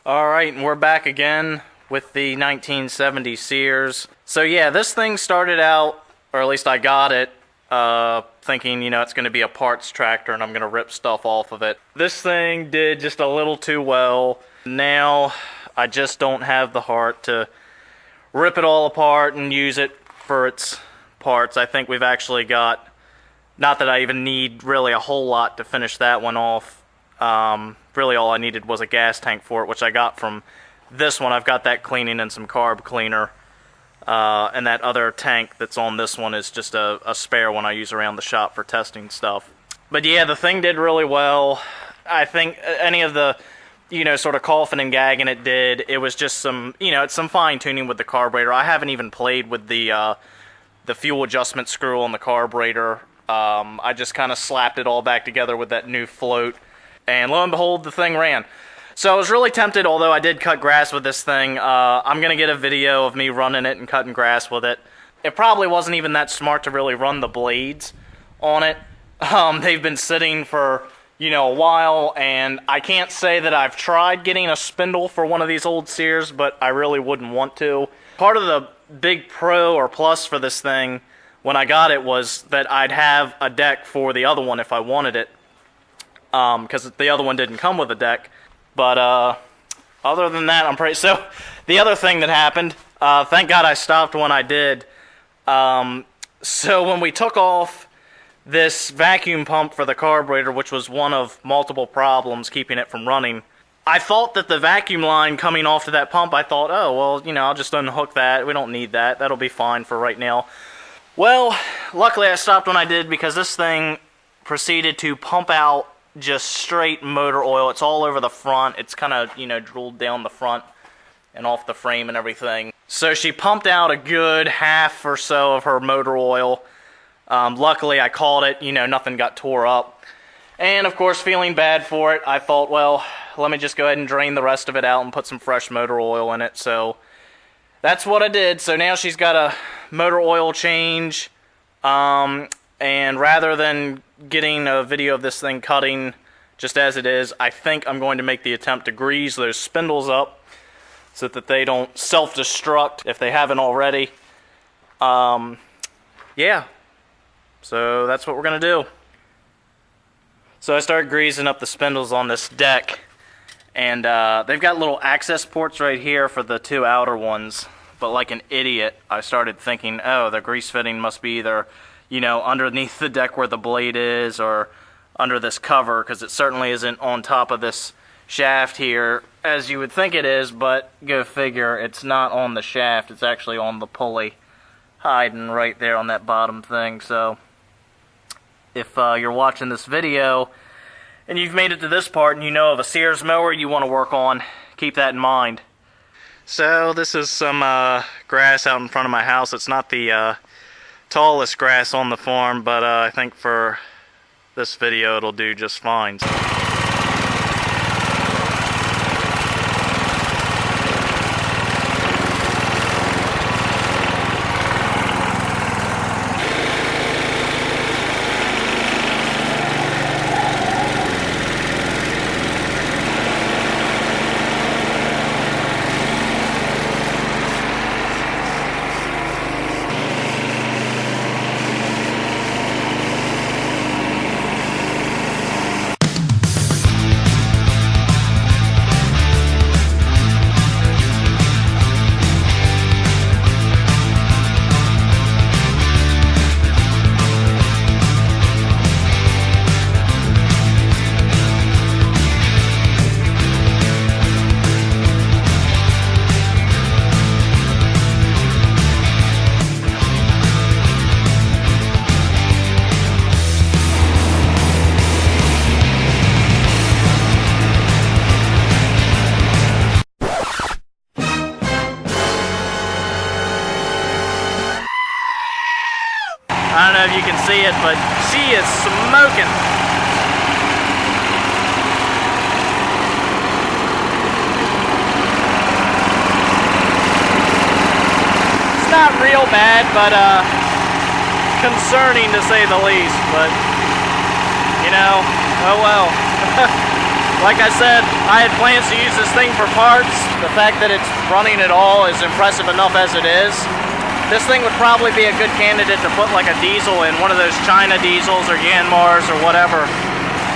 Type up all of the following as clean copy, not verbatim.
Alright, and we're back again with the 1970 Sears. So yeah, this thing started out, or at least I got it, thinking, it's going to be a parts tractor and I'm going to rip stuff off of it. This thing did just a little too well. Now, I just don't have the heart to rip it all apart and use it for its parts. I think we've actually got, not that I even need really a whole lot to finish that one off. Really all I needed was a gas tank for it, which I got from this one. I've got that cleaning and some carb cleaner. And that other tank that's on this one is just a spare one I use around the shop for testing stuff. But yeah, the thing did really well. I think any of the, sort of coughing and gagging it did, it was just some, it's some fine tuning with the carburetor. I haven't even played with the fuel adjustment screw on the carburetor. I just kind of slapped it all back together with that new float. And lo and behold, the thing ran. So I was really tempted, although I did cut grass with this thing. I'm going to get a video of me running it and cutting grass with it. It probably wasn't even that smart to really run the blades on it. They've been sitting for, a while, and I can't say that I've tried getting a spindle for one of these old Sears, but I really wouldn't want to. Part of the big pro or plus for this thing when I got it was that I'd have a deck for the other one if I wanted it. Because the other one didn't come with a deck. But other than that, I'm pretty... So, the other thing that happened, thank God I stopped when I did. So when we took off this vacuum pump for the carburetor, which was one of multiple problems keeping it from running, I thought that the vacuum line coming off to that pump, I thought, oh, well, I'll just unhook that. We don't need that. That'll be fine for right now. Well, luckily I stopped when I did because this thing proceeded to pump out just straight motor oil. It's all over the front. It's kind of, drooled down the front and off the frame and everything. So she pumped out a good half or so of her motor oil. Luckily, I caught it. Nothing got tore up. And, of course, feeling bad for it, I thought, well, let me just go ahead and drain the rest of it out and put some fresh motor oil in it. So that's what I did. So now she's got a motor oil change. And rather than getting a video of this thing cutting just as it is, I think I'm going to make the attempt to grease those spindles up so that they don't self-destruct if they haven't already. Yeah, so that's what we're going to do. So I started greasing up the spindles on this deck, and they've got little access ports right here for the two outer ones, but like an idiot, I started thinking, oh, the grease fitting must be either underneath the deck where the blade is or under this cover, because it certainly isn't on top of this shaft here, as you would think it is, but go figure, it's not on the shaft, it's actually on the pulley, hiding right there on that bottom thing. So, if you're watching this video, and you've made it to this part, and you know of a Sears mower you want to work on, keep that in mind. So, this is some grass out in front of my house. It's not the tallest grass on the farm, but I think for this video it'll do just fine. I don't know if you can see it, but she is smoking. It's not real bad, but concerning to say the least. But, oh well. Like I said, I had plans to use this thing for parts. The fact that it's running at all is impressive enough as it is. This thing would probably be a good candidate to put like a diesel in, one of those China diesels or Yanmars or whatever.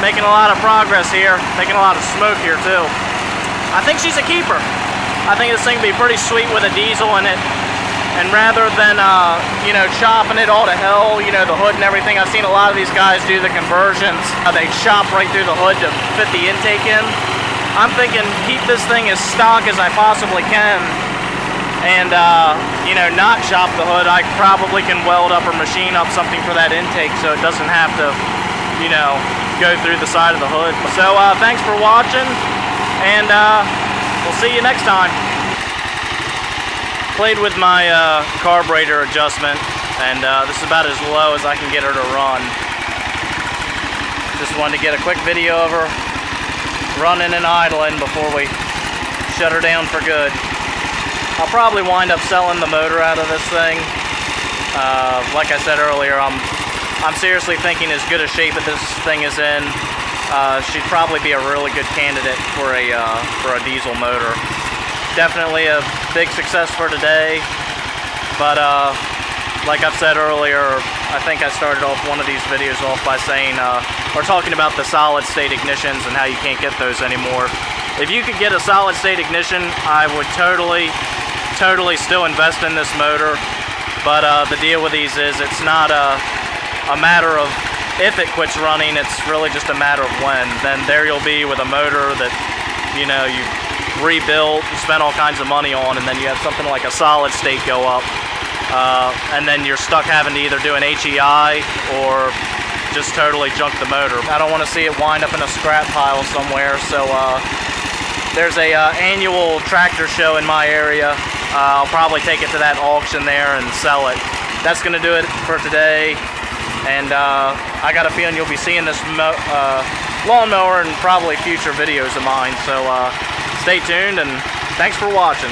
Making a lot of progress here, making a lot of smoke here too. I think she's a keeper. I think this thing would be pretty sweet with a diesel in it. And rather than, you know, chopping it all to hell, you know, the hood and everything, I've seen a lot of these guys do the conversions. They chop right through the hood to fit the intake in. I'm thinking keep this thing as stock as I possibly can and, you know, not chop the hood. I probably can weld up or machine up something for that intake so it doesn't have to, you know, go through the side of the hood. So, thanks for watching, and we'll see you next time. Played with my carburetor adjustment, and this is about as low as I can get her to run. Just wanted to get a quick video of her running and idling before we shut her down for good. I'll probably wind up selling the motor out of this thing. Like I said earlier, I'm seriously thinking as good a shape that this thing is in, she'd probably be a really good candidate for a diesel motor. Definitely a big success for today, but like I've said earlier, I think I started off one of these videos off by saying, or talking about the solid state ignitions and how you can't get those anymore. If you could get a solid state ignition, I would totally still invest in this motor, but the deal with these is it's not a matter of if it quits running, it's really just a matter of when. Then there you'll be with a motor that, you know, you rebuilt, you spent all kinds of money on, and then you have something like a solid state go up, and then you're stuck having to either do an HEI or just totally junk the motor. I don't want to see it wind up in a scrap pile somewhere, so there's a annual tractor show in my area. I'll probably take it to that auction there and sell it. That's going to do it for today, and I got a feeling you'll be seeing this lawnmower in probably future videos of mine, so stay tuned, and thanks for watching.